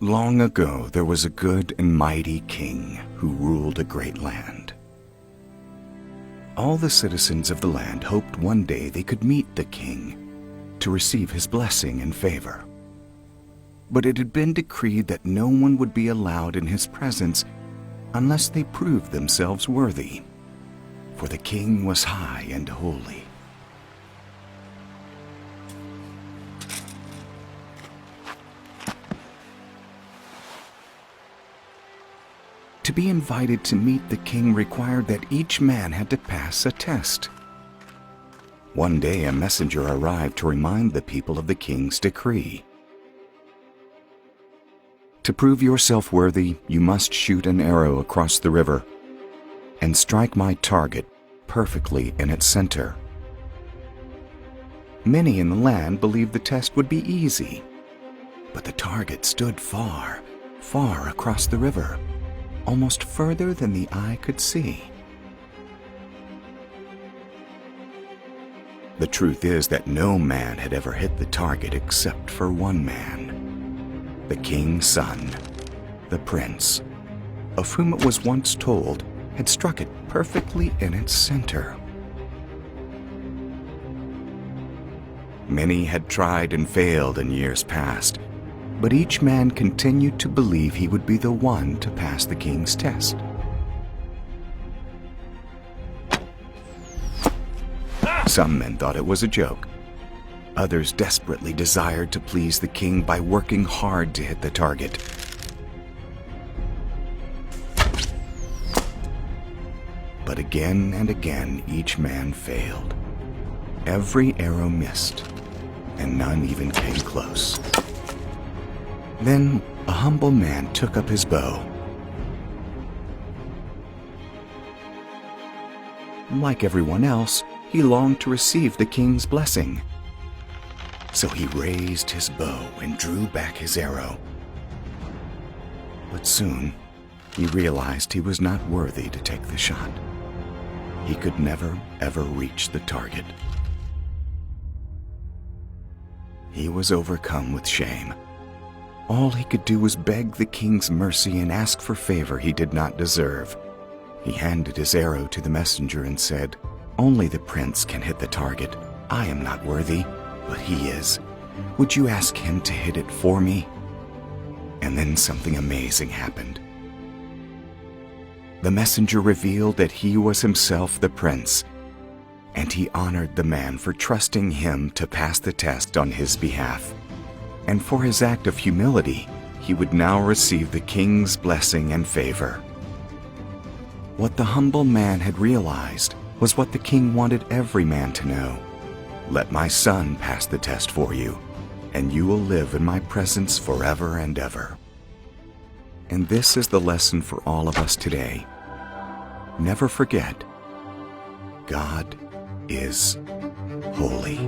Long ago there was a good and mighty king who ruled a great land. All the citizens of the land hoped one day they could meet the king to receive his blessing and favor. But it had been decreed that no one would be allowed in his presence unless they proved themselves worthy, for the king was high and holy. To be invited to meet the king required that each man had to pass a test. One day a messenger arrived to remind the people of the king's decree. To prove yourself worthy, you must shoot an arrow across the river and strike my target perfectly in its center. Many in the land believed the test would be easy, but the target stood far, far across the river, almost further than the eye could see. The truth is that no man had ever hit the target except for one man, the king's son, the prince, of whom it was once told had struck it perfectly in its center. Many had tried and failed in years past, but each man continued to believe he would be the one to pass the king's test. Some men thought it was a joke. Others desperately desired to please the king by working hard to hit the target. But again and again, each man failed. Every arrow missed, and none even came close. Then a humble man took up his bow. Like everyone else, he longed to receive the king's blessing. So he raised his bow and drew back his arrow. But soon, he realized he was not worthy to take the shot. He could never, ever reach the target. He was overcome with shame. All he could do was beg the king's mercy and ask for favor he did not deserve. He handed his arrow to the messenger and said, "Only the prince can hit the target. I am not worthy, but he is. Would you ask him to hit it for me?" And then something amazing happened. The messenger revealed that he was himself the prince, and he honored the man for trusting him to pass the test on his behalf. And for his act of humility, he would now receive the king's blessing and favor. What the humble man had realized was what the king wanted every man to know. Let my son pass the test for you, and you will live in my presence forever and ever. And this is the lesson for all of us today. Never forget, God is holy.